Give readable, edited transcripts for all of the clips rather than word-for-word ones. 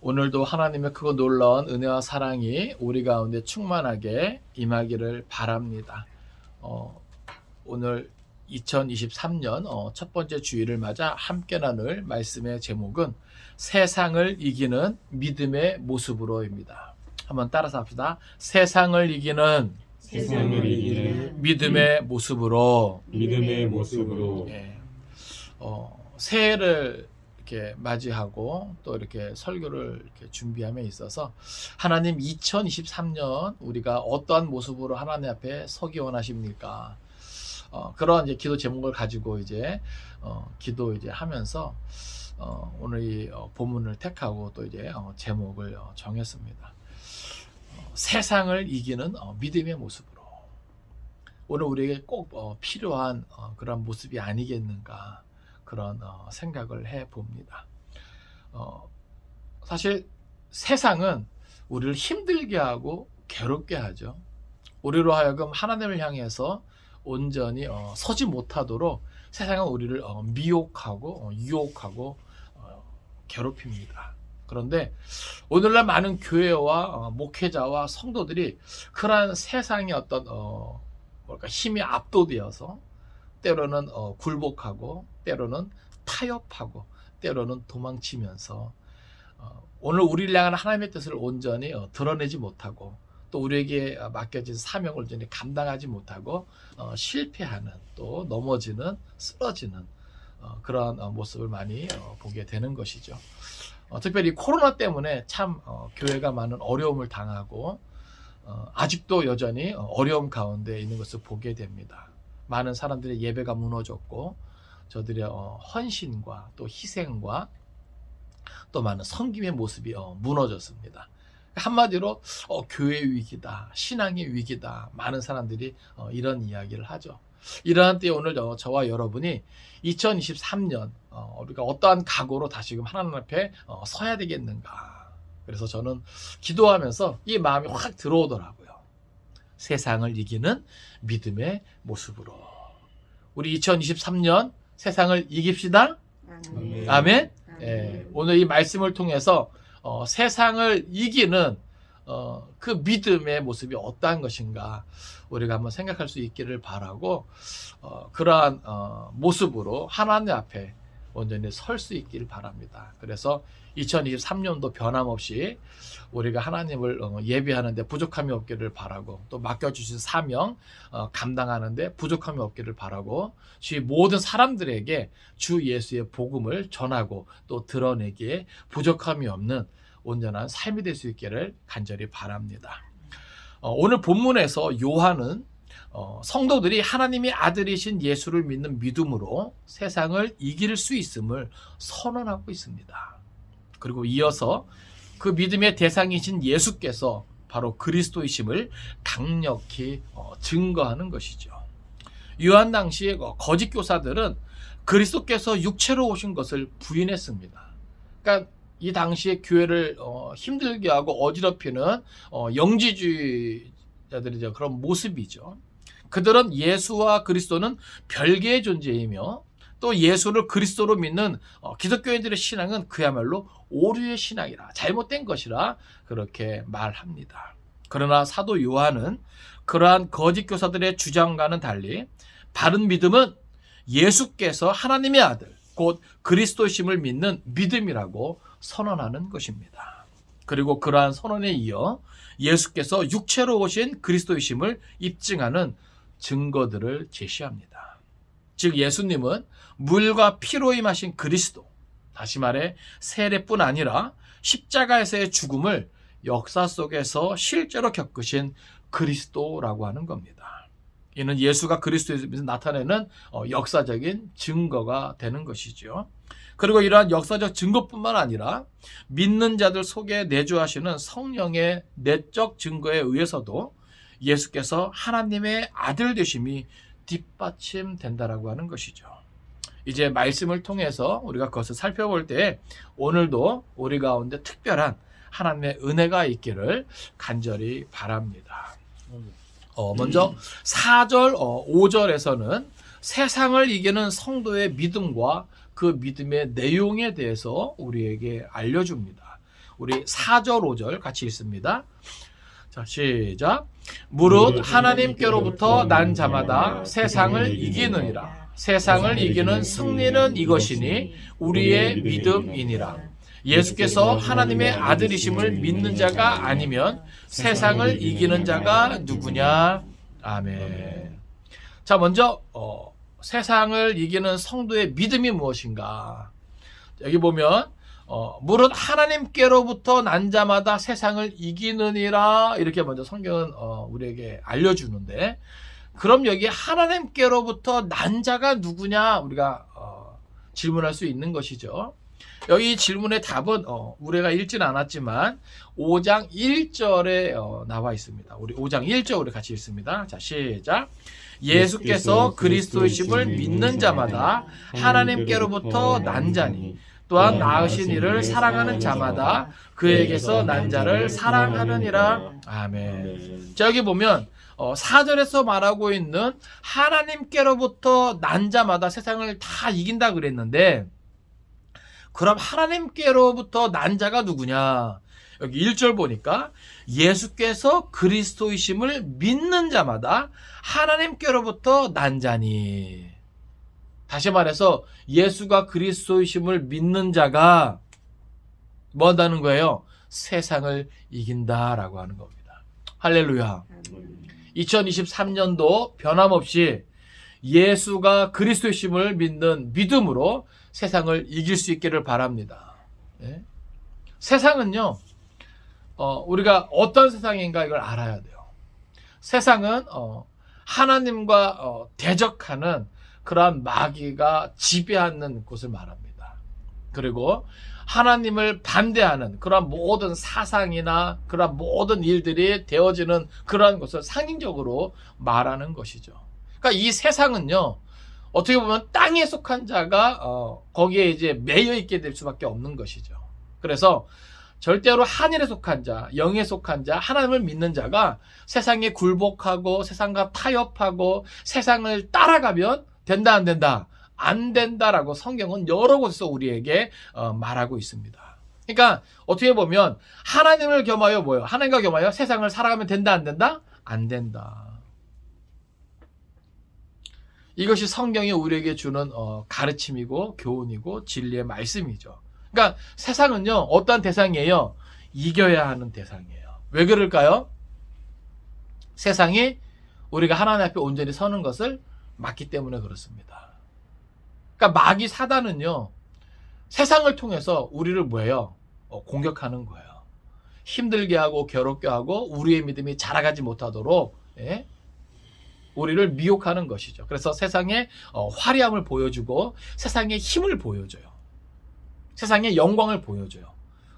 오늘도 하나님의 크고 놀라운 은혜와 사랑이 우리 가운데 충만하게 임하기를 바랍니다. 오늘 2023년 첫 번째 주일을 맞아 함께 나눌 말씀의 제목은 세상을 이기는 믿음의 모습으로입니다. 한번 따라서 합시다. 세상을 이기는 믿음의 모습으로. 예. 새해를 이렇게 맞이하고 또 이렇게 설교를 이렇게 준비함에 있어서 하나님 2023년 우리가 어떠한 모습으로 하나님 앞에 서기 원하십니까? 그런 이제 기도 제목을 가지고 이제 기도 이제 하면서 오늘 이 본문을 택하고 또 이제 제목을 정했습니다. 세상을 이기는 믿음의 모습으로. 오늘 우리에게 꼭 필요한 그런 모습이 아니겠는가 그런 생각을 해 봅니다. 사실 세상은 우리를 힘들게 하고 괴롭게 하죠. 우리로 하여금 하나님을 향해서 온전히 서지 못하도록 세상은 우리를 미혹하고 유혹하고 괴롭힙니다. 그런데 오늘날 많은 교회와 목회자와 성도들이 그러한 세상의 어떤 힘이 압도되어서 때로는 굴복하고 때로는 타협하고 때로는 도망치면서 오늘 우리를 향한 하나님의 뜻을 온전히 드러내지 못하고 또 우리에게 맡겨진 사명을 온전히 감당하지 못하고 실패하는 또 넘어지는 쓰러지는 그런 모습을 많이 보게 되는 것이죠. 특별히 코로나 때문에 참 교회가 많은 어려움을 당하고 아직도 여전히 어려움 가운데 있는 것을 보게 됩니다. 많은 사람들의 예배가 무너졌고 저들의 헌신과 또 희생과 또 많은 섬김의 모습이 무너졌습니다. 한마디로 교회 위기다, 신앙의 위기다. 많은 사람들이 이런 이야기를 하죠. 이러한 때에 오늘 저와 여러분이 2023년 우리가 어떠한 각오로 다시금 하나님 앞에 서야 되겠는가. 그래서 저는 기도하면서 이 마음이 확 들어오더라고요. 세상을 이기는 믿음의 모습으로. 우리 2023년 세상을 이깁시다. 아멘. 예, 오늘 이 말씀을 통해서 세상을 이기는 그 믿음의 모습이 어떠한 것인가 우리가 한번 생각할 수 있기를 바라고 그러한 모습으로 하나님 앞에 온전히 설 수 있기를 바랍니다. 그래서 2023년도 변함없이 우리가 하나님을 예배하는데 부족함이 없기를 바라고 또 맡겨주신 사명 감당하는데 부족함이 없기를 바라고 주위 모든 사람들에게 주 예수의 복음을 전하고 또 드러내기에 부족함이 없는 온전한 삶이 될 수 있기를 간절히 바랍니다. 오늘 본문에서 요한은 성도들이 하나님의 아들이신 예수를 믿는 믿음으로 세상을 이길 수 있음을 선언하고 있습니다. 그리고 이어서 그 믿음의 대상이신 예수께서 바로 그리스도이심을 강력히 증거하는 것이죠. 요한 당시의 거짓 교사들은 그리스도께서 육체로 오신 것을 부인했습니다. 그러니까 이 당시에 교회를 힘들게 하고 어지럽히는 영지주의자들이죠. 그런 모습이죠. 그들은 예수와 그리스도는 별개의 존재이며 또 예수를 그리스도로 믿는 기독교인들의 신앙은 그야말로 오류의 신앙이라 잘못된 것이라 그렇게 말합니다. 그러나 사도 요한은 그러한 거짓 교사들의 주장과는 달리 바른 믿음은 예수께서 하나님의 아들 곧 그리스도심을 믿는 믿음이라고 선언하는 것입니다. 그리고 그러한 선언에 이어 예수께서 육체로 오신 그리스도이심을 입증하는 증거들을 제시합니다. 즉 예수님은 물과 피로 임하신 그리스도, 다시 말해 세례뿐 아니라 십자가에서의 죽음을 역사 속에서 실제로 겪으신 그리스도라고 하는 겁니다. 이는 예수가 그리스도에서 나타내는 역사적인 증거가 되는 것이죠. 그리고 이러한 역사적 증거뿐만 아니라 믿는 자들 속에 내주하시는 성령의 내적 증거에 의해서도 예수께서 하나님의 아들 되심이 뒷받침된다라고 하는 것이죠. 이제 말씀을 통해서 우리가 그것을 살펴볼 때 오늘도 우리 가운데 특별한 하나님의 은혜가 있기를 간절히 바랍니다. 먼저 4절, 5절에서는 세상을 이기는 성도의 믿음과 그 믿음의 내용에 대해서 우리에게 알려줍니다. 우리 4절 5절 같이 읽습니다. 자, 시작. 무릇 하나님께로부터 난 자마다 세상을 이기느니라. 세상을 이기는 승리는 이것이니 우리의 믿음이니라. 예수께서 하나님의 아들이심을 믿는 자가 아니면 세상을 이기는 자가 누구냐? 아멘. 자, 먼저 세상을 이기는 성도의 믿음이 무엇인가? 여기 보면 무릇 하나님께로부터 난 자마다 세상을 이기느니라, 이렇게 먼저 성경은 우리에게 알려주는데, 그럼 여기 하나님께로부터 난 자가 누구냐, 우리가 질문할 수 있는 것이죠. 여기 질문의 답은 우리가 읽지는 않았지만 5장 1절에 나와 있습니다. 우리 5장 1절 우리 같이 읽습니다. 자, 시작. 예수께서 그리스도이심을 믿는 자마다 하나님께로부터 난 자니 또한 낳으신 이를 사랑하는 자마다 그에게서 난 자를 사랑하느니라. 아멘. 자, 여기 보면 4절에서 말하고 있는 하나님께로부터 난 자마다 세상을 다 이긴다 그랬는데, 그럼 하나님께로부터 난 자가 누구냐? 여기 1절 보니까 예수께서 그리스도이심을 믿는 자마다 하나님께로부터 난 자니. 다시 말해서 예수가 그리스도이심을 믿는 자가 뭐 한다는 거예요? 세상을 이긴다라고 하는 겁니다. 할렐루야. 2023년도 변함없이 예수가 그리스도이심을 믿는 믿음으로 세상을 이길 수 있기를 바랍니다. 네? 세상은요, 우리가 어떤 세상인가 이걸 알아야 돼요. 세상은 하나님과 대적하는 그러한 마귀가 지배하는 곳을 말합니다. 그리고 하나님을 반대하는 그러한 모든 사상이나 그러한 모든 일들이 되어지는 그러한 것을 상징적으로 말하는 것이죠. 그러니까 이 세상은요, 어떻게 보면 땅에 속한 자가 거기에 이제 매여 있게 될 수밖에 없는 것이죠. 그래서 절대로 하늘에 속한 자, 영에 속한 자, 하나님을 믿는 자가 세상에 굴복하고 세상과 타협하고 세상을 따라가면 된다 안 된다? 안 된다라고 성경은 여러 곳에서 우리에게 말하고 있습니다. 그러니까 어떻게 보면 하나님을 겸하여 뭐예요? 하나님과 겸하여 세상을 살아가면 된다 안 된다? 안 된다. 이것이 성경이 우리에게 주는 가르침이고 교훈이고 진리의 말씀이죠. 그러니까 세상은요, 어떠한 대상이에요? 이겨야 하는 대상이에요. 왜 그럴까요? 세상이 우리가 하나님 앞에 온전히 서는 것을 막기 때문에 그렇습니다. 그러니까 마귀 사단은요, 세상을 통해서 우리를 뭐예요? 공격하는 거예요. 힘들게 하고 괴롭게 하고 우리의 믿음이 자라가지 못하도록 우리를 미혹하는 것이죠. 그래서 세상에 화려함을 보여주고 세상에 힘을 보여줘요. 세상에 영광을 보여줘요.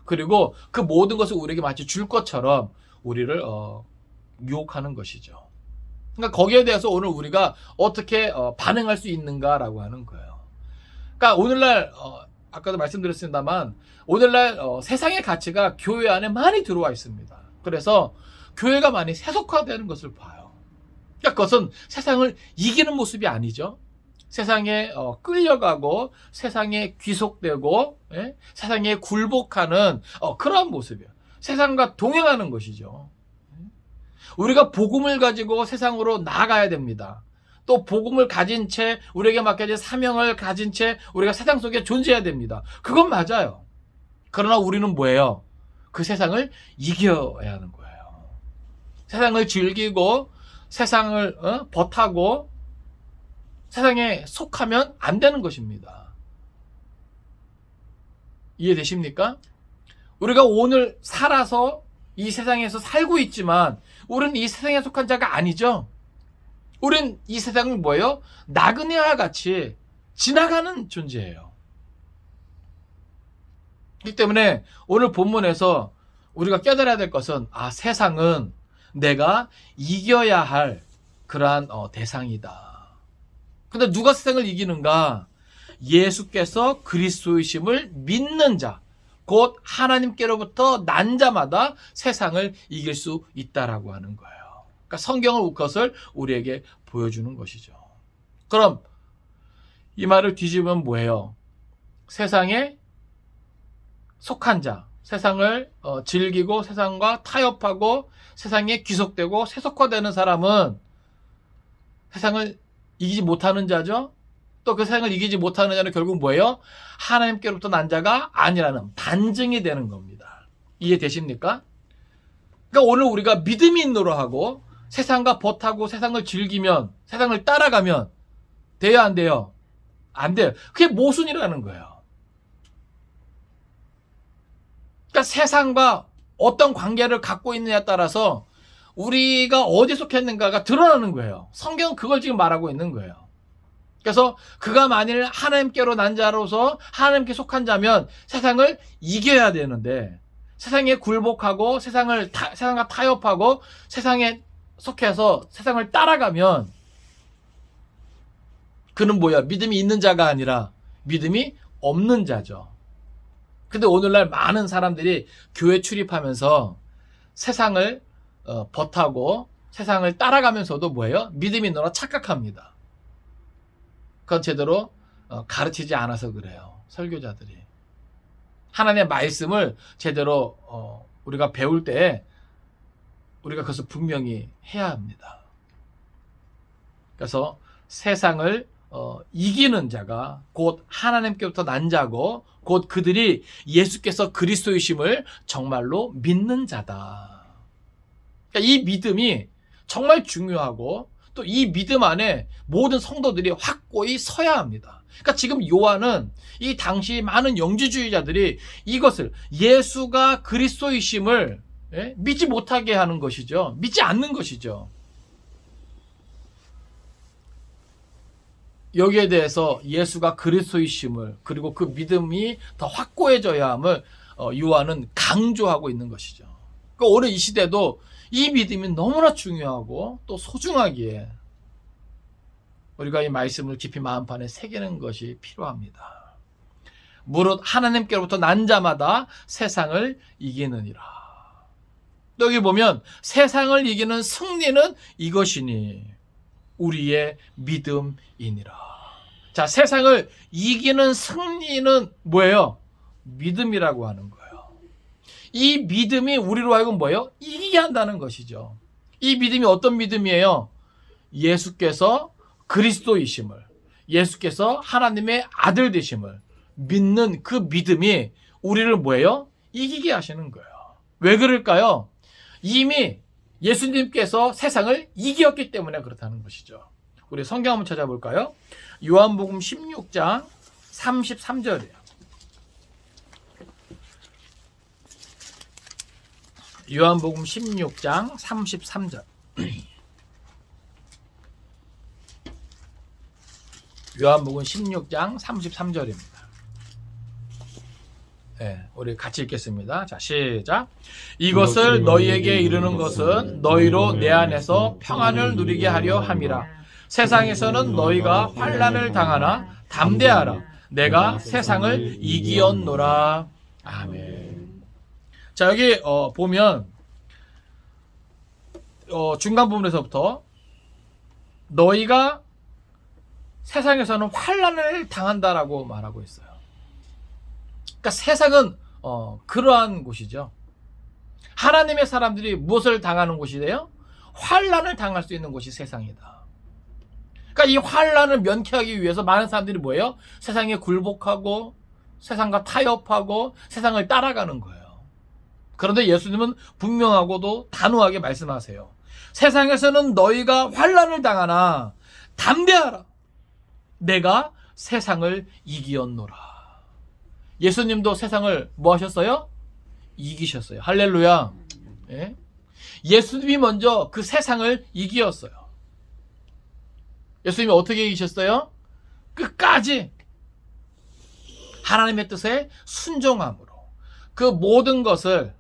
그리고 그 모든 것을 우리에게 마치 줄 것처럼 우리를 유혹하는 것이죠. 그러니까 거기에 대해서 오늘 우리가 어떻게 반응할 수 있는가라고 하는 거예요. 그러니까 오늘날 아까도 말씀드렸습니다만 오늘날 세상의 가치가 교회 안에 많이 들어와 있습니다. 그래서 교회가 많이 세속화되는 것을 봐요. 그러니까 그것은 세상을 이기는 모습이 아니죠. 세상에 끌려가고 세상에 귀속되고 세상에 굴복하는 그러한 모습이에요. 세상과 동행하는 것이죠. 우리가 복음을 가지고 세상으로 나아가야 됩니다. 또 복음을 가진 채 우리에게 맡겨진 사명을 가진 채 우리가 세상 속에 존재해야 됩니다. 그건 맞아요. 그러나 우리는 뭐예요? 그 세상을 이겨야 하는 거예요. 세상을 즐기고 세상을 버타고 세상에 속하면 안 되는 것입니다. 이해되십니까? 우리가 오늘 살아서 이 세상에서 살고 있지만 우리는 이 세상에 속한 자가 아니죠. 우리는 이 세상은 뭐예요? 나그네와 같이 지나가는 존재예요. 그렇기 때문에 오늘 본문에서 우리가 깨달아야 될 것은 세상은 내가 이겨야 할 그러한 대상이다. 근데 누가 세상을 이기는가? 예수께서 그리스도이심을 믿는 자, 곧 하나님께로부터 난 자마다 세상을 이길 수 있다라고 하는 거예요. 그러니까 성경을 그것을 우리에게 보여주는 것이죠. 그럼 이 말을 뒤집으면 뭐예요? 세상에 속한 자, 세상을 즐기고 세상과 타협하고 세상에 귀속되고 세속화되는 사람은 세상을 이기지 못하는 자죠. 또 그 세상을 이기지 못하는 자는 결국 뭐예요? 하나님께로부터 난 자가 아니라는 반증이 되는 겁니다. 이해되십니까? 그러니까 오늘 우리가 믿음이 있노라 하고 세상과 벗하고 세상을 즐기면, 세상을 따라가면 돼요, 안 돼요? 안 돼요. 그게 모순이라는 거예요. 그러니까 세상과 어떤 관계를 갖고 있느냐에 따라서 우리가 어디에 속했는가가 드러나는 거예요. 성경은 그걸 지금 말하고 있는 거예요. 그래서 그가 만일 하나님께로 난 자로서 하나님께 속한 자면 세상을 이겨야 되는데, 세상에 굴복하고 세상과 타협하고 세상에 속해서 세상을 따라가면 그는 뭐야? 믿음이 있는 자가 아니라 믿음이 없는 자죠. 근데 오늘날 많은 사람들이 교회 출입하면서 세상을 벗하고 세상을 따라가면서도 뭐예요? 믿음이 있노라 착각합니다. 그건 제대로 가르치지 않아서 그래요. 설교자들이. 하나님의 말씀을 제대로 우리가 배울 때 우리가 그것을 분명히 해야 합니다. 그래서 세상을 이기는 자가 곧 하나님께부터 난 자고 곧 그들이 예수께서 그리스도이심을 정말로 믿는 자다. 그러니까 이 믿음이 정말 중요하고 또 이 믿음 안에 모든 성도들이 확고히 서야 합니다. 그러니까 지금 요한은 이 당시 많은 영지주의자들이 이것을 예수가 그리스도이심을 믿지 못하게 하는 것이죠. 믿지 않는 것이죠. 여기에 대해서 예수가 그리스도이심을 그리고 그 믿음이 더 확고해져야 함을 요한은 강조하고 있는 것이죠. 그러니까 오늘 이 시대도 이 믿음이 너무나 중요하고 또 소중하기에 우리가 이 말씀을 깊이 마음판에 새기는 것이 필요합니다. 무릇 하나님께로부터 난 자마다 세상을 이기느니라. 여기 보면 세상을 이기는 승리는 이것이니 우리의 믿음이니라. 자, 세상을 이기는 승리는 뭐예요? 믿음이라고 하는 거예요. 이 믿음이 우리로 하여금 뭐예요? 이기게 한다는 것이죠. 이 믿음이 어떤 믿음이에요? 예수께서 그리스도이심을, 예수께서 하나님의 아들 되심을 믿는 그 믿음이 우리를 뭐예요? 이기게 하시는 거예요. 왜 그럴까요? 이미 예수님께서 세상을 이겼기 때문에 그렇다는 것이죠. 우리 성경 한번 찾아볼까요? 요한복음 16장 33절이에요. 요한복음 16장 33절. 요한복음 16장 33절입니다. 네, 우리 같이 읽겠습니다. 자, 시작. 이것을 너희에게 이르는 것은 너희로 내 안에서 평안을 누리게 하려 함이라. 세상에서는 너희가 환난을 당하나 담대하라. 내가 세상을 이기었노라. 아멘. 자, 여기 보면 중간 부분에서부터 너희가 세상에서는 환난을 당한다라고 말하고 있어요. 그러니까 세상은 그러한 곳이죠. 하나님의 사람들이 무엇을 당하는 곳이래요? 환난을 당할 수 있는 곳이 세상이다. 그러니까 이 환난을 면케하기 위해서 많은 사람들이 뭐예요? 세상에 굴복하고 세상과 타협하고 세상을 따라가는 거예요. 그런데 예수님은 분명하고도 단호하게 말씀하세요. 세상에서는 너희가 환난을 당하나 담대하라. 내가 세상을 이기었노라. 예수님도 세상을 뭐 하셨어요? 이기셨어요. 할렐루야. 예? 예수님이 먼저 그 세상을 이기었어요. 예수님이 어떻게 이기셨어요? 끝까지 하나님의 뜻에 순종함으로 그 모든 것을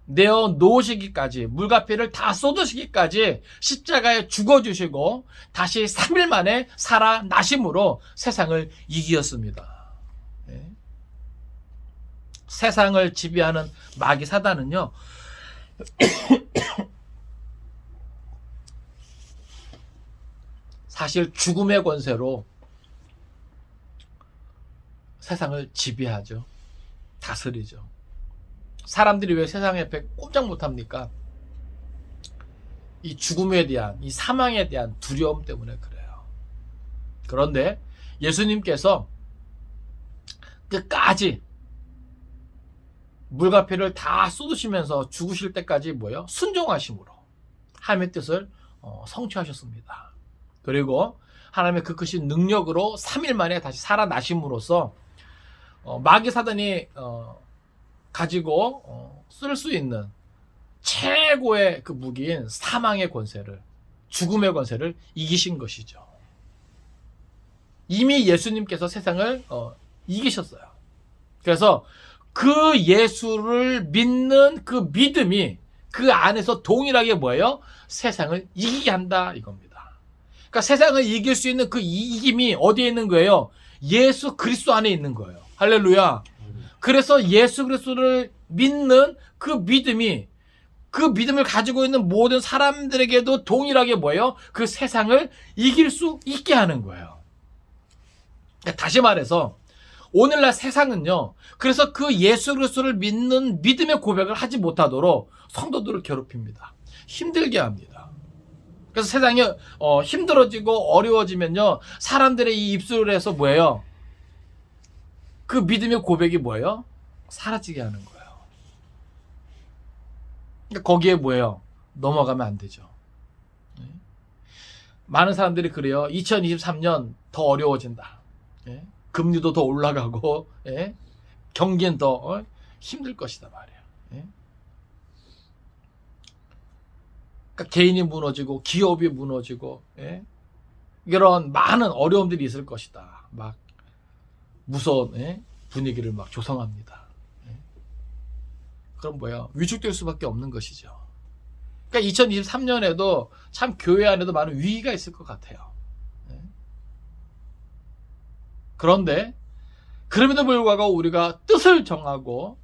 내어 놓으시기까지, 물과 피를 다 쏟으시기까지 십자가에 죽어주시고 다시 3일 만에 살아나심으로 세상을 이기었습니다. 세상을 지배하는 마귀 사단은요, 사실 죽음의 권세로 세상을 지배하죠. 다스리죠. 사람들이 왜 세상 앞에 꼼짝 못합니까? 이 죽음에 대한, 이 사망에 대한 두려움 때문에 그래요. 그런데 예수님께서 끝까지 물과 피를 다 쏟으시면서 죽으실 때까지 뭐예요? 순종하심으로 하나님의 뜻을 성취하셨습니다. 그리고 하나님의 그 크신 능력으로 3일 만에 다시 살아나심으로써 마귀 사단이 가지고 쓸 수 있는 최고의 그 무기인 사망의 권세를, 죽음의 권세를 이기신 것이죠. 이미 예수님께서 세상을 이기셨어요. 그래서 그 예수를 믿는 그 믿음이 그 안에서 동일하게 뭐예요? 세상을 이기게 한다 이겁니다. 그러니까 세상을 이길 수 있는 그 이김이 어디에 있는 거예요? 예수 그리스도 안에 있는 거예요. 할렐루야. 그래서 예수 그리스도를 믿는 그 믿음이, 그 믿음을 가지고 있는 모든 사람들에게도 동일하게 뭐예요? 그 세상을 이길 수 있게 하는 거예요. 그러니까 다시 말해서 오늘날 세상은요, 그래서 그 예수 그리스도를 믿는 믿음의 고백을 하지 못하도록 성도들을 괴롭힙니다. 힘들게 합니다. 그래서 세상이 힘들어지고 어려워지면요, 사람들의 이 입술에서 뭐예요? 그 믿음의 고백이 뭐예요? 사라지게 하는 거예요. 그러니까 거기에 뭐예요? 넘어가면 안 되죠. 많은 사람들이 그래요. 2023년 더 어려워진다. 금리도 더 올라가고, 경기는 더 힘들 것이다 말이에요. 그러니까 개인이 무너지고 기업이 무너지고, 이런 많은 어려움들이 있을 것이다. 막 무서운 분위기를 막 조성합니다. 그럼 뭐야? 위축될 수밖에 없는 것이죠. 그러니까 2023년에도 참 교회 안에도 많은 위기가 있을 것 같아요. 그런데 그럼에도 불구하고 우리가 뜻을 정하고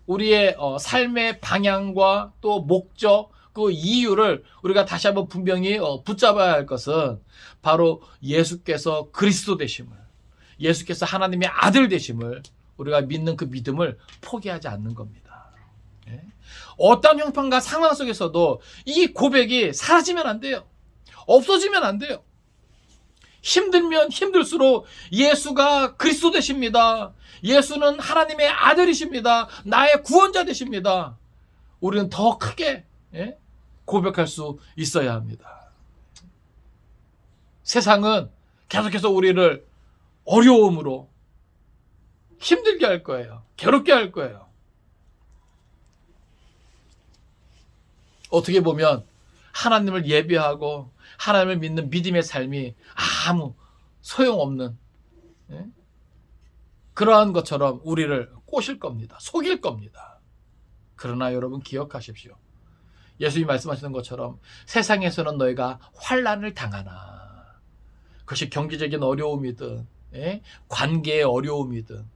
우리의 삶의 방향과 또 목적, 그 이유를 우리가 다시 한번 분명히 붙잡아야 할 것은 바로 예수께서 그리스도 되심을, 예수께서 하나님의 아들 되심을 우리가 믿는 그 믿음을 포기하지 않는 겁니다. 어떤 형편과 상황 속에서도 이 고백이 사라지면 안 돼요. 없어지면 안 돼요. 힘들면 힘들수록 예수가 그리스도 되십니다. 예수는 하나님의 아들이십니다. 나의 구원자 되십니다. 우리는 더 크게 고백할 수 있어야 합니다. 세상은 계속해서 우리를 어려움으로 힘들게 할 거예요. 괴롭게 할 거예요. 어떻게 보면 하나님을 예배하고 하나님을 믿는 믿음의 삶이 아무 소용없는 그러한 것처럼 우리를 꼬실 겁니다. 속일 겁니다. 그러나 여러분 기억하십시오. 예수님이 말씀하시는 것처럼 세상에서는 너희가 환난을 당하나, 그것이 경제적인 어려움이든 관계의 어려움이든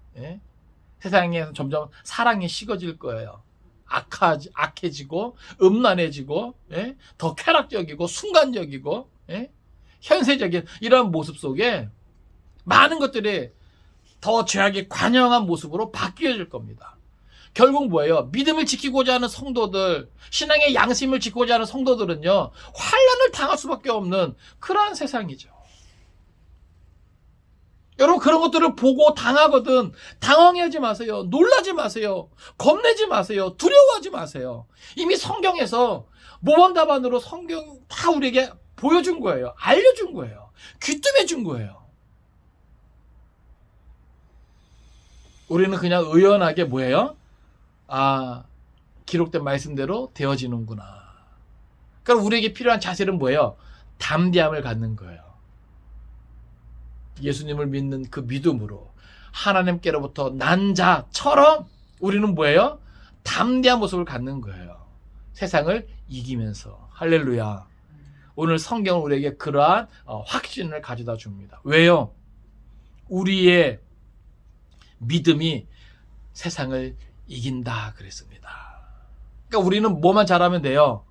세상에서 점점 사랑이 식어질 거예요. 악해지고 음란해지고 더 쾌락적이고 순간적이고 현세적인 이런 모습 속에 많은 것들이 더 죄악이 관영한 모습으로 바뀌어질 겁니다. 결국 뭐예요? 믿음을 지키고자 하는 성도들, 신앙의 양심을 지키고자 하는 성도들은요, 환난을 당할 수밖에 없는 그러한 세상이죠. 여러분 그런 것들을 보고 당하거든 당황하지 마세요. 놀라지 마세요. 겁내지 마세요. 두려워하지 마세요. 이미 성경에서 모범답안으로 성경 다 우리에게 보여준 거예요. 알려준 거예요. 귀뜸해 준 거예요. 우리는 그냥 의연하게 뭐예요? 기록된 말씀대로 되어지는구나. 그러니까 우리에게 필요한 자세는 뭐예요? 담대함을 갖는 거예요. 예수님을 믿는 그 믿음으로 하나님께로부터 난 자처럼 우리는 뭐예요? 담대한 모습을 갖는 거예요. 세상을 이기면서. 할렐루야. 오늘 성경은 우리에게 그러한 확신을 가져다 줍니다. 왜요? 우리의 믿음이 세상을 이긴다 그랬습니다. 그러니까 우리는 뭐만 잘하면 돼요?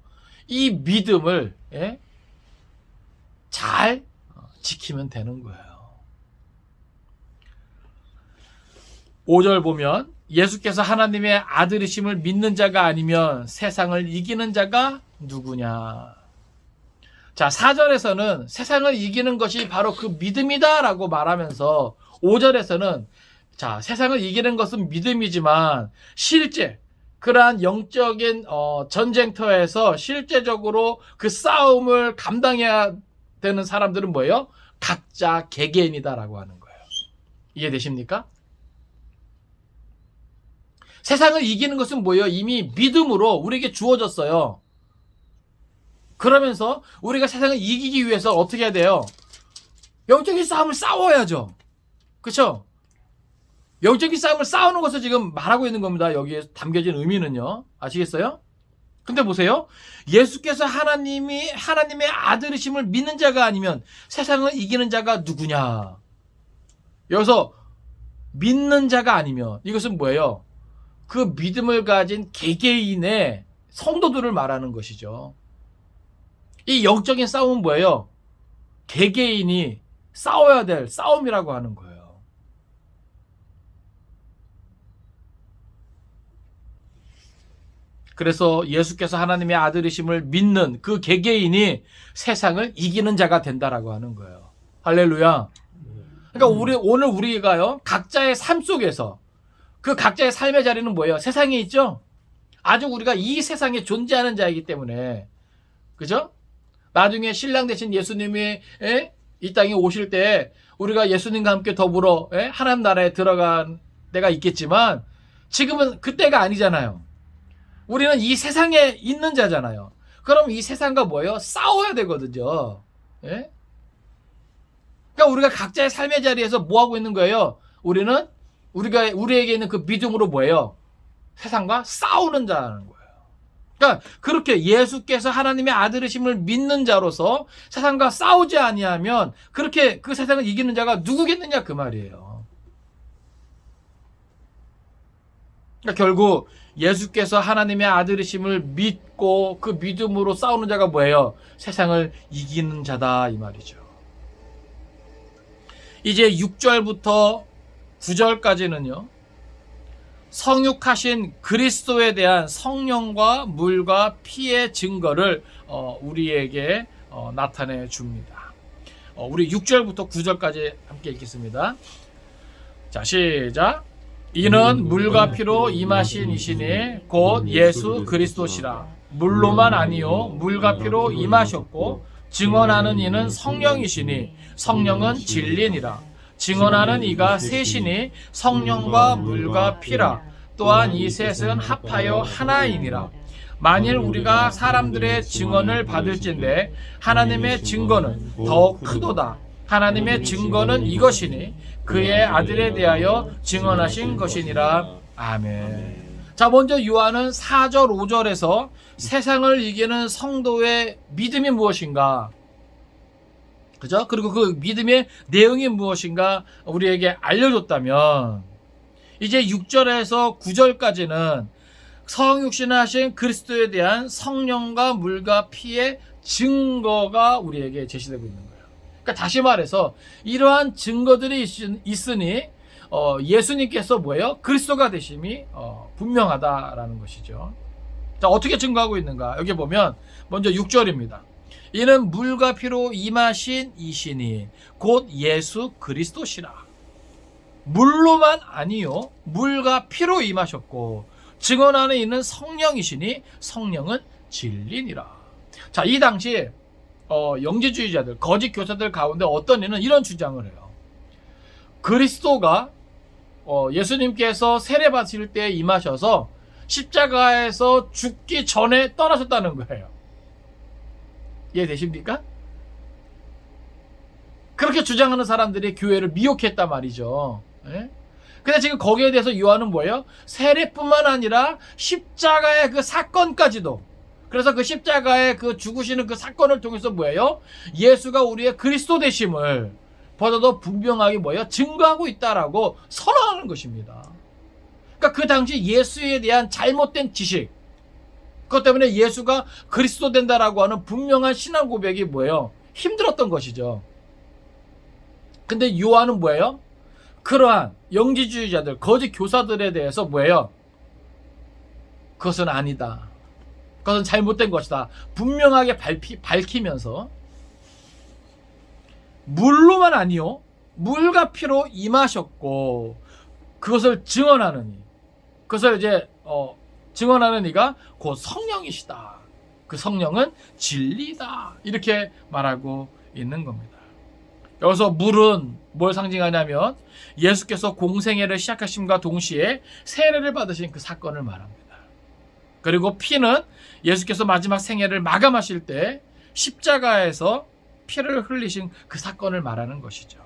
이 믿음을 잘 지키면 되는 거예요. 5절 보면 예수께서 하나님의 아들이심을 믿는 자가 아니면 세상을 이기는 자가 누구냐. 자, 4절에서는 세상을 이기는 것이 바로 그 믿음이다 라고 말하면서 5절에서는 자, 세상을 이기는 것은 믿음이지만 실제 그러한 영적인 전쟁터에서 실제적으로 그 싸움을 감당해야 되는 사람들은 뭐예요? 각자 개개인이다라고 하는 거예요. 이해되십니까? 세상을 이기는 것은 뭐예요? 이미 믿음으로 우리에게 주어졌어요. 그러면서 우리가 세상을 이기기 위해서 어떻게 해야 돼요? 영적인 싸움을 싸워야죠. 그렇죠? 영적인 싸움을 싸우는 것을 지금 말하고 있는 겁니다. 여기에 담겨진 의미는요. 아시겠어요? 근데 보세요. 예수께서 하나님의 아들이심을 믿는 자가 아니면 세상을 이기는 자가 누구냐. 여기서 믿는 자가 아니면 이것은 뭐예요? 그 믿음을 가진 개개인의 성도들을 말하는 것이죠. 이 영적인 싸움은 뭐예요? 개개인이 싸워야 될 싸움이라고 하는 거예요. 그래서 예수께서 하나님의 아들이심을 믿는 그 개개인이 세상을 이기는 자가 된다라고 하는 거예요. 할렐루야. 그러니까 오늘 우리가요, 각자의 삶 속에서 그 각자의 삶의 자리는 뭐예요? 세상에 있죠? 아직 우리가 이 세상에 존재하는 자이기 때문에, 그죠? 나중에 신랑 되신 예수님이 이 땅에 오실 때 우리가 예수님과 함께 더불어 하나님 나라에 들어간 때가 있겠지만 지금은 그때가 아니잖아요. 우리는 이 세상에 있는 자잖아요. 그럼 이 세상과 뭐예요? 싸워야 되거든요. 예? 그러니까 우리가 각자의 삶의 자리에서 뭐 하고 있는 거예요? 우리에게 있는 그 믿음으로 뭐예요? 세상과 싸우는 자라는 거예요. 그러니까 그렇게 예수께서 하나님의 아들이심을 믿는 자로서 세상과 싸우지 아니하면 그렇게 그 세상을 이기는 자가 누구겠느냐 그 말이에요. 그러니까 결국 예수께서 하나님의 아들이심을 믿고 그 믿음으로 싸우는 자가 뭐예요? 세상을 이기는 자다 이 말이죠. 이제 6절부터 9절까지는요. 성육하신 그리스도에 대한 성령과 물과 피의 증거를 우리에게 나타내 줍니다. 우리 6절부터 9절까지 함께 읽겠습니다. 자, 시작. 이는 물과 피로 임하신 이시니 곧 예수 그리스도시라. 물로만 아니요 물과 피로 임하셨고 증언하는 이는 성령이시니 성령은 진리니라. 증언하는 이가 셋이니 성령과 물과 피라. 또한 이 셋은 합하여 하나이니라. 만일 우리가 사람들의 증언을 받을진대 하나님의 증거는 더욱 크도다. 하나님의 증거는 이것이니 그의 아들에 대하여 증언하신 것이니라. 아멘. 자, 먼저 요한은 4절 5절에서 세상을 이기는 성도의 믿음이 무엇인가, 그죠? 그리고 그 믿음의 내용이 무엇인가 우리에게 알려줬다면, 이제 6절에서 9절까지는 성육신하신 그리스도에 대한 성령과 물과 피의 증거가 우리에게 제시되고 있는 거예요. 그러니까 다시 말해서 이러한 증거들이 있으니 예수님께서 뭐예요? 그리스도가 되심이 분명하다라는 것이죠. 자, 어떻게 증거하고 있는가? 여기 보면 먼저 6절입니다. 이는 물과 피로 임하신 이시니 곧 예수 그리스도시라. 물로만 아니요 물과 피로 임하셨고 증언하는 이는 성령이시니 성령은 진리니라. 자, 이 당시 영지주의자들, 거짓 교사들 가운데 어떤 이는 이런 주장을 해요. 그리스도가 예수님께서 세례 받으실 때 임하셔서 십자가에서 죽기 전에 떠나셨다는 거예요. 이해되십니까? 그렇게 주장하는 사람들이 교회를 미혹했단 말이죠. 예? 근데 지금 거기에 대해서 요한은 뭐예요? 세례뿐만 아니라 십자가의 그 사건까지도, 그래서 그 십자가의 그 죽으시는 그 사건을 통해서 뭐예요? 예수가 우리의 그리스도 되심을 보다도 분명하게 뭐예요? 증거하고 있다라고 선언하는 것입니다. 그러니까 그 당시 예수에 대한 잘못된 지식, 그것 때문에 예수가 그리스도 된다라고 하는 분명한 신앙 고백이 뭐예요? 힘들었던 것이죠. 근데 요한은 뭐예요? 그러한 영지주의자들, 거짓 교사들에 대해서 뭐예요? 그것은 아니다. 그것은 잘못된 것이다. 분명하게 밝히면서 물로만 아니요 물과 피로 임하셨고 그것을 증언하느니, 그것을 이제 증언하는 이가 곧 성령이시다. 그 성령은 진리다. 이렇게 말하고 있는 겁니다. 여기서 물은 뭘 상징하냐면 예수께서 공생애를 시작하심과 동시에 세례를 받으신 그 사건을 말합니다. 그리고 피는 예수께서 마지막 생애를 마감하실 때 십자가에서 피를 흘리신 그 사건을 말하는 것이죠.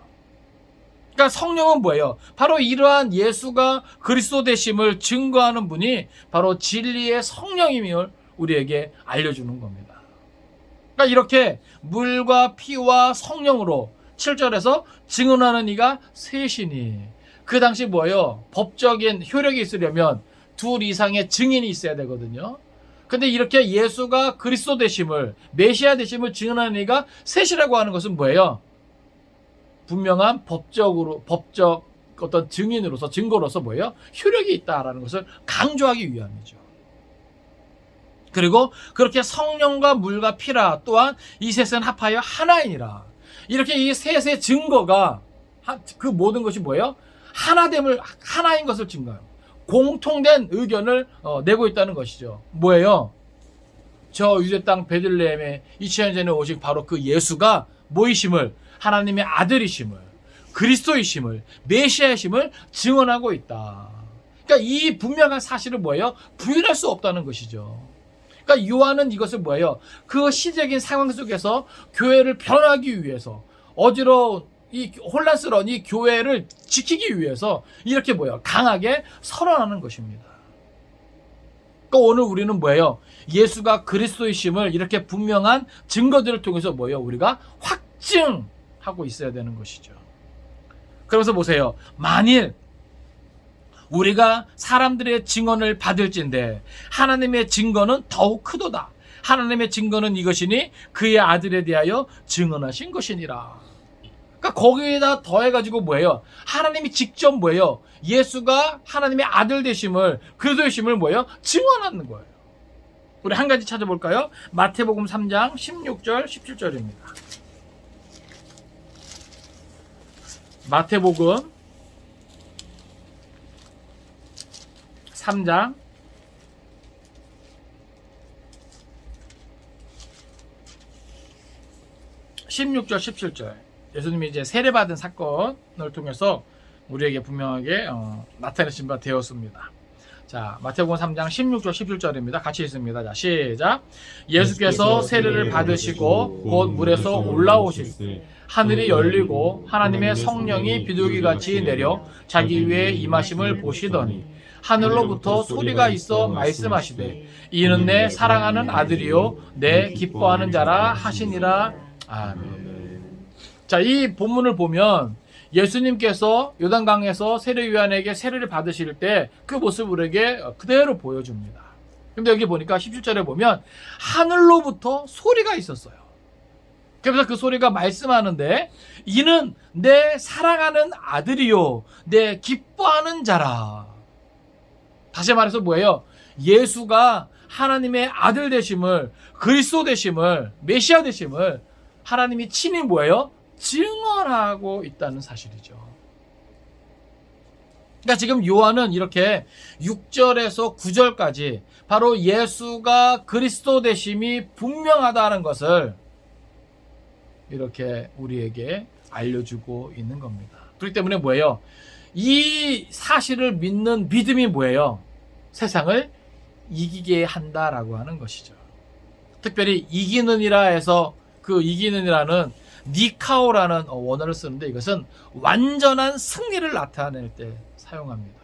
그러니까 성령은 뭐예요? 바로 이러한 예수가 그리스도 되심을 증거하는 분이 바로 진리의 성령임을 우리에게 알려주는 겁니다. 그러니까 이렇게 물과 피와 성령으로 7절에서 증언하는 이가 셋이니, 그 당시 뭐예요? 법적인 효력이 있으려면 둘 이상의 증인이 있어야 되거든요. 근데 이렇게 예수가 그리스도 되심을, 메시아 되심을 증언하는 이가 셋이라고 하는 것은 뭐예요? 분명한 법적 어떤 증인으로서, 증거로서 뭐예요? 효력이 있다라는 것을 강조하기 위함이죠. 그리고 그렇게 성령과 물과 피라, 또한 이 셋은 합하여 하나이니라. 이렇게 이 셋의 증거가, 그 모든 것이 뭐예요? 하나됨을, 하나인 것을 증거해요. 공통된 의견을 내고 있다는 것이죠. 뭐예요? 저 유대 땅 베들레헴에 2000년 전에 오신 바로 그 예수가 뭐이심을, 하나님의 아들이심을, 그리스도이심을, 메시아이심을 증언하고 있다. 그러니까 이 분명한 사실을 뭐예요? 부인할 수 없다는 것이죠. 그러니까 요한은 이것을 뭐예요? 그 시적인 상황 속에서 교회를 변화하기 위해서, 어지러운 이 혼란스러운 이 교회를 지키기 위해서 이렇게 뭐예요? 강하게 선언하는 것입니다. 그러니까 오늘 우리는 뭐예요? 예수가 그리스도이심을 이렇게 분명한 증거들을 통해서 뭐예요? 우리가 확증하고 있어야 되는 것이죠. 그러면서 보세요. 만일 우리가 사람들의 증언을 받을진대 하나님의 증거는 더욱 크도다. 하나님의 증거는 이것이니 그의 아들에 대하여 증언하신 것이니라. 그러니까 거기에다 더해가지고 뭐예요? 하나님이 직접 뭐예요? 예수가 하나님의 아들 되심을, 그리스도이심을 뭐예요? 증언하는 거예요. 우리 한 가지 찾아볼까요? 마태복음 3장 16절 17절입니다. 마태복음 3장 16절 17절. 예수님이 이제 세례받은 사건을 통해서 우리에게 분명하게 나타내신 바 되었습니다. 자, 마태복음 3장 16절 17절입니다. 같이 읽습니다. 자, 시작. 예수께서 세례를 받으시고 곧 물에서 올라오실 때 하늘이 열리고 하나님의 성령이 비둘기같이 내려 자기 위에 임하심을 보시더니 하늘로부터 소리가 있어 말씀하시되 이는 내 사랑하는 아들이요 내 기뻐하는 자라 하시니라. 아멘. 자, 이 본문을 보면 예수님께서 요단강에서 세례 요한에게 세례를 받으실 때 그 모습을 우리에게 그대로 보여줍니다. 근데 여기 보니까 17절에 보면 하늘로부터 소리가 있었어요. 그래서 그 소리가 말씀하는데 이는 내 사랑하는 아들이요 내 기뻐하는 자라. 다시 말해서 뭐예요? 예수가 하나님의 아들 되심을, 그리스도 되심을, 메시아 되심을 하나님이 친히 뭐예요? 증언하고 있다는 사실이죠. 그러니까 지금 요한은 이렇게 6절에서 9절까지 바로 예수가 그리스도 되심이 분명하다는 것을 이렇게 우리에게 알려주고 있는 겁니다. 그렇기 때문에 뭐예요? 이 사실을 믿는 믿음이 뭐예요? 세상을 이기게 한다라고 하는 것이죠. 특별히 이기는이라 해서 그 이기는이라는 니카오라는 원어를 쓰는데 이것은 완전한 승리를 나타낼 때 사용합니다.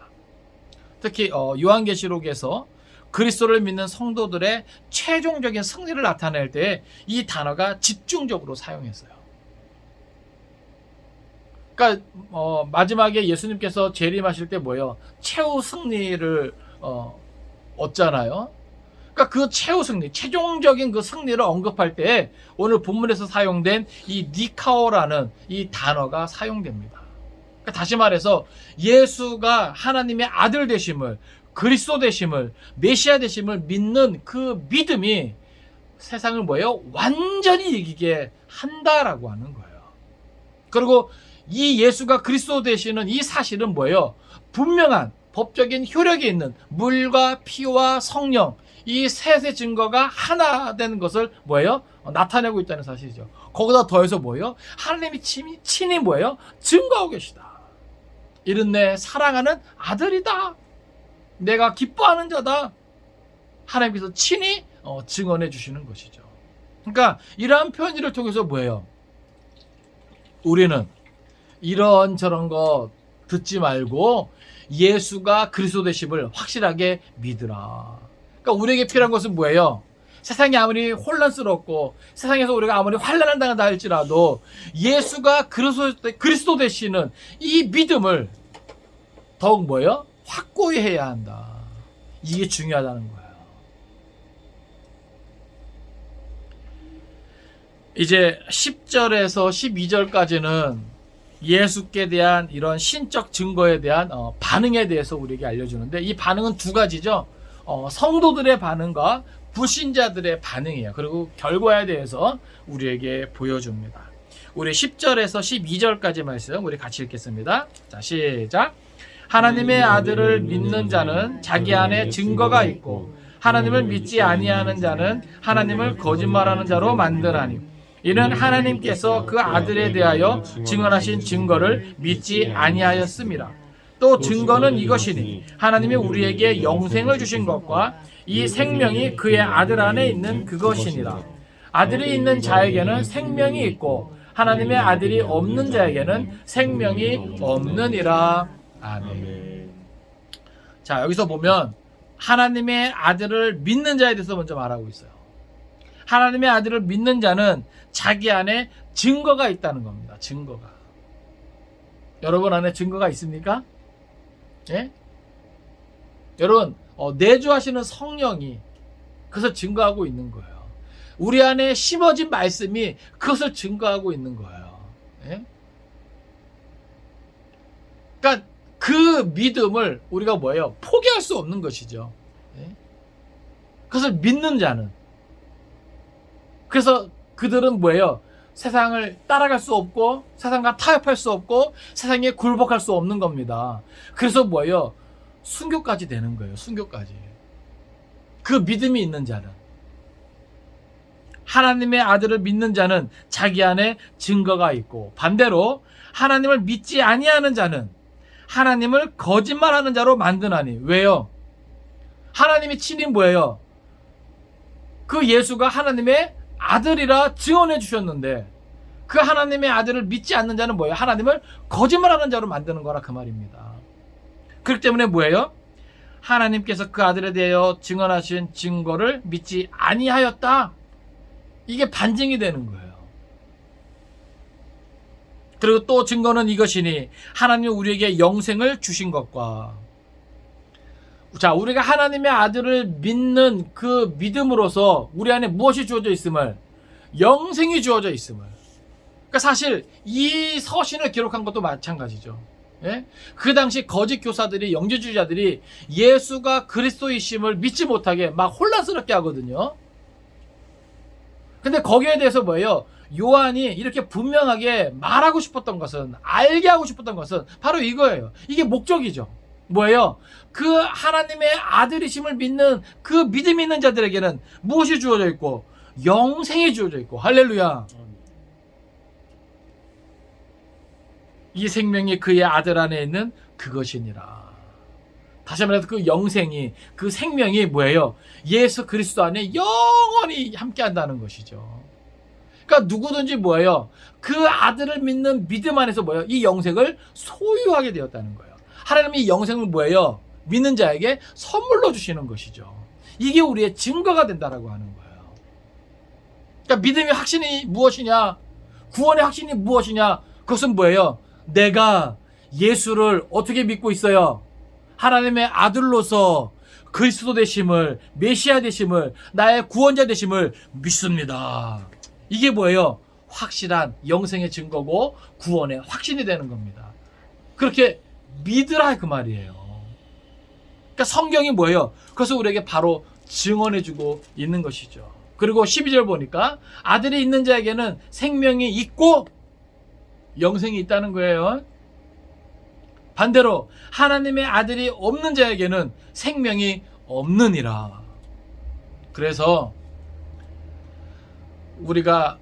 특히 요한계시록에서 그리스도를 믿는 성도들의 최종적인 승리를 나타낼 때 이 단어가 집중적으로 사용했어요. 그러니까 마지막에 예수님께서 재림하실 때 뭐예요? 최후 승리를 얻잖아요. 그러니까 그 최후 승리, 최종적인 그 승리를 언급할 때 오늘 본문에서 사용된 이 니카오라는 이 단어가 사용됩니다. 그러니까 다시 말해서 예수가 하나님의 아들 되심을, 그리스도 되심을, 메시아 되심을 믿는 그 믿음이 세상을 뭐예요? 완전히 이기게 한다라고 하는 거예요. 그리고 이 예수가 그리스도 되시는 이 사실은 뭐예요? 분명한 법적인 효력이 있는 물과 피와 성령, 이 셋의 증거가 하나 되는 것을 뭐예요? 나타내고 있다는 사실이죠. 거기다 더해서 뭐예요? 하나님이 친히 뭐예요? 증거하고 계시다. 이는 내 사랑하는 아들이다. 내가 기뻐하는 자다. 하나님께서 친히 증언해 주시는 것이죠. 그러니까 이러한 표현들을 통해서 뭐예요? 우리는 이런저런 거 듣지 말고 예수가 그리스도 되심을 확실하게 믿으라. 그러니까 우리에게 필요한 것은 뭐예요? 세상이 아무리 혼란스럽고 세상에서 우리가 아무리 환난을 당한다 할지라도 예수가 그리스도 되시는 이 믿음을 더욱 뭐예요? 확고히 해야 한다. 이게 중요하다는 거예요. 이제 10절에서 12절까지는 예수께 대한 이런 신적 증거에 대한 반응에 대해서 우리에게 알려주는데, 이 반응은 두 가지죠. 성도들의 반응과 불신자들의 반응이에요. 그리고 결과에 대해서 우리에게 보여줍니다. 우리 10절에서 12절까지 말씀 우리 같이 읽겠습니다. 자, 시작. 하나님의 아들을 믿는 자는 자기 안에 증거가 있고 하나님을 믿지 아니하는 자는 하나님을 거짓말하는 자로 만드나니, 이는 하나님께서 그 아들에 대하여 증언하신 증거를 믿지 아니하였습니다. 또 증거는 이것이니 하나님이 우리에게 영생을 주신 것과 이 생명이 그의 아들 안에 있는 그것이니라. 아들이 있는 자에게는 생명이 있고 하나님의 아들이 없는 자에게는 생명이 없느니라. 아멘. 자, 여기서 보면 하나님의 아들을 믿는 자에 대해서 먼저 말하고 있어요. 하나님의 아들을 믿는 자는 자기 안에 증거가 있다는 겁니다. 증거가. 여러분 안에 증거가 있습니까? 예? 여러분, 내주하시는 성령이 그것을 증거하고 있는 거예요. 우리 안에 심어진 말씀이 그것을 증거하고 있는 거예요. 예? 그러니까 그 믿음을 우리가 뭐예요? 포기할 수 없는 것이죠. 예? 그것을 믿는 자는. 그래서 그들은 뭐예요? 세상을 따라갈 수 없고 세상과 타협할 수 없고 세상에 굴복할 수 없는 겁니다. 그래서 뭐예요? 순교까지 되는 거예요. 순교까지. 그 믿음이 있는 자는, 하나님의 아들을 믿는 자는 자기 안에 증거가 있고, 반대로 하나님을 믿지 아니하는 자는 하나님을 거짓말하는 자로 만드나니. 왜요? 하나님이 친히 뭐예요? 그 예수가 하나님의 아들이라 증언해 주셨는데, 그 하나님의 아들을 믿지 않는 자는 뭐예요? 하나님을 거짓말하는 자로 만드는 거라 그 말입니다. 그렇기 때문에 뭐예요? 하나님께서 그 아들에 대하여 증언하신 증거를 믿지 아니하였다. 이게 반증이 되는 거예요. 그리고 또 증거는 이것이니 하나님이 우리에게 영생을 주신 것과, 자, 우리가 하나님의 아들을 믿는 그 믿음으로써 우리 안에 무엇이 주어져 있음을? 영생이 주어져 있음을. 그러니까 사실 이 서신을 기록한 것도 마찬가지죠. 예? 그 당시 거짓 교사들이, 영지주의자들이 예수가 그리스도이심을 믿지 못하게 막 혼란스럽게 하거든요. 근데 거기에 대해서 뭐예요? 요한이 이렇게 분명하게 말하고 싶었던 것은, 알게 하고 싶었던 것은 바로 이거예요. 이게 목적이죠. 뭐예요? 그 하나님의 아들이심을 믿는 그 믿음 있는 자들에게는 무엇이 주어져 있고? 영생이 주어져 있고. 할렐루야. 이 생명이 그의 아들 안에 있는 그것이니라. 다시 말해서 그 영생이, 그 생명이 뭐예요? 예수 그리스도 안에 영원히 함께 한다는 것이죠. 그러니까 누구든지 뭐예요? 그 아들을 믿는 믿음 안에서 뭐예요? 이 영생을 소유하게 되었다는 거예요. 하나님이 이 영생을 뭐예요? 믿는 자에게 선물로 주시는 것이죠. 이게 우리의 증거가 된다라고 하는 거예요. 그러니까 믿음의 확신이 무엇이냐? 구원의 확신이 무엇이냐? 그것은 뭐예요? 내가 예수를 어떻게 믿고 있어요? 하나님의 아들로서 그리스도 되심을, 메시아 되심을, 나의 구원자 되심을 믿습니다. 이게 뭐예요? 확실한 영생의 증거고 구원의 확신이 되는 겁니다. 그렇게 믿으라 그 말이에요. 그러니까 성경이 뭐예요? 그래서 우리에게 바로 증언해주고 있는 것이죠. 그리고 12절 보니까 아들이 있는 자에게는 생명이 있고 영생이 있다는 거예요. 반대로 하나님의 아들이 없는 자에게는 생명이 없느니라. 그래서 우리가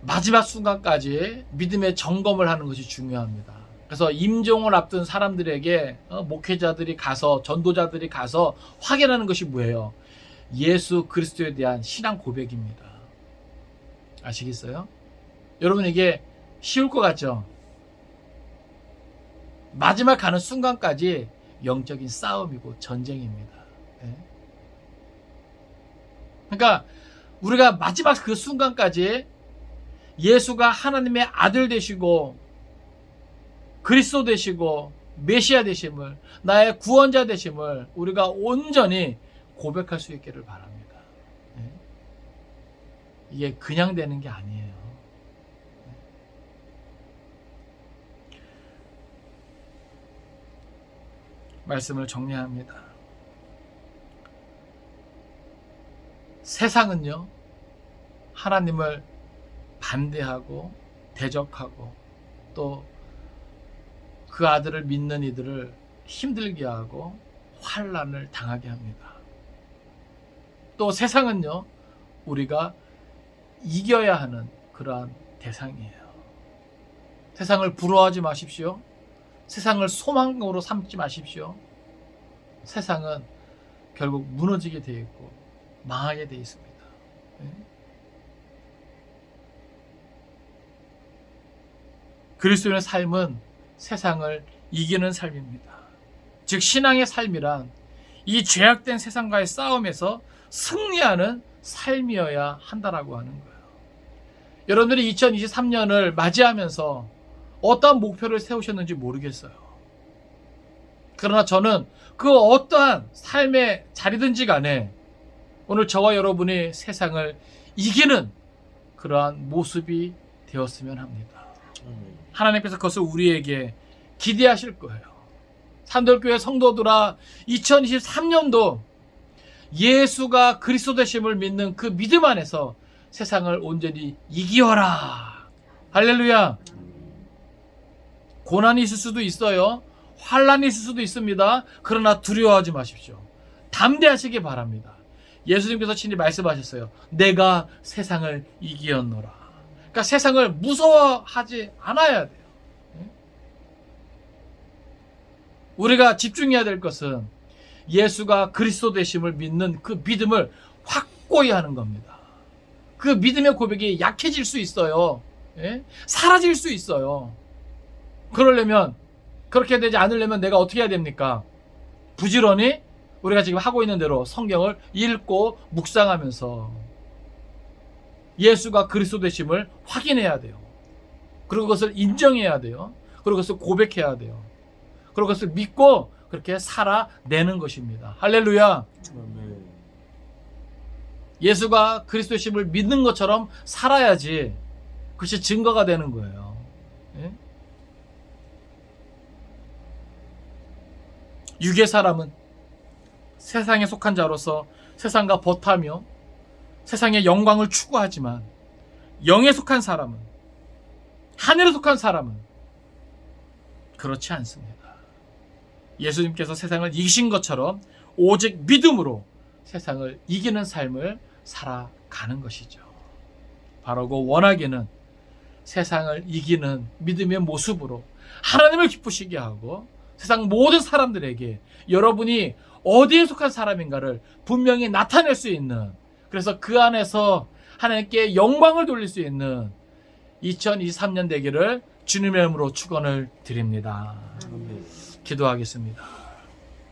마지막 순간까지 믿음의 점검을 하는 것이 중요합니다. 그래서 임종을 앞둔 사람들에게 목회자들이 가서, 전도자들이 가서 확인하는 것이 뭐예요? 예수 그리스도에 대한 신앙 고백입니다. 아시겠어요? 여러분, 이게 쉬울 것 같죠? 마지막 가는 순간까지 영적인 싸움이고 전쟁입니다. 그러니까 우리가 마지막 그 순간까지 예수가 하나님의 아들 되시고 그리스도 되시고 메시아 되심을, 나의 구원자 되심을 우리가 온전히 고백할 수 있기를 바랍니다. 이게 그냥 되는 게 아니에요. 말씀을 정리합니다. 세상은요, 하나님을 반대하고 대적하고 또 그 아들을 믿는 이들을 힘들게 하고 환난을 당하게 합니다. 또 세상은요, 우리가 이겨야 하는 그러한 대상이에요. 세상을 부러워하지 마십시오. 세상을 소망으로 삼지 마십시오. 세상은 결국 무너지게 되어 있고 망하게 되어 있습니다. 그리스도인의 삶은 세상을 이기는 삶입니다. 즉 신앙의 삶이란 이 죄악된 세상과의 싸움에서 승리하는 삶이어야 한다라고 하는 거예요. 여러분들이 2023년을 맞이하면서 어떠한 목표를 세우셨는지 모르겠어요. 그러나 저는 그 어떠한 삶의 자리든지 간에 오늘 저와 여러분이 세상을 이기는 그러한 모습이 되었으면 합니다. 하나님께서 그것을 우리에게 기대하실 거예요. 산돌교회 성도들아, 2023년도 예수가 그리스도 되심을 믿는 그 믿음 안에서 세상을 온전히 이기어라. 할렐루야. 고난이 있을 수도 있어요. 환난이 있을 수도 있습니다. 그러나 두려워하지 마십시오. 담대하시기 바랍니다. 예수님께서 친히 말씀하셨어요. 내가 세상을 이기었노라. 그러니까 세상을 무서워하지 않아야 돼요. 우리가 집중해야 될 것은 예수가 그리스도 되심을 믿는 그 믿음을 확고히 하는 겁니다. 그 믿음의 고백이 약해질 수 있어요. 사라질 수 있어요. 그러려면, 그렇게 되지 않으려면 내가 어떻게 해야 됩니까? 부지런히 우리가 지금 하고 있는 대로 성경을 읽고 묵상하면서 예수가 그리스도 되심을 확인해야 돼요. 그리고 그것을 인정해야 돼요. 그리고 그것을 고백해야 돼요. 그리고 그것을 믿고 그렇게 살아내는 것입니다. 할렐루야. 예수가 그리스도 되심을 믿는 것처럼 살아야지 그것이 증거가 되는 거예요. 육의 사람은 세상에 속한 자로서 세상과 벗하며 세상의 영광을 추구하지만 영에 속한 사람은, 하늘에 속한 사람은 그렇지 않습니다. 예수님께서 세상을 이기신 것처럼 오직 믿음으로 세상을 이기는 삶을 살아가는 것이죠. 바로 그 원하기는 세상을 이기는 믿음의 모습으로 하나님을 기쁘시게 하고 세상 모든 사람들에게 여러분이 어디에 속한 사람인가를 분명히 나타낼 수 있는, 그래서 그 안에서 하나님께 영광을 돌릴 수 있는 2023년 되기를 주님의 이름으로 축원을 드립니다. 기도하겠습니다.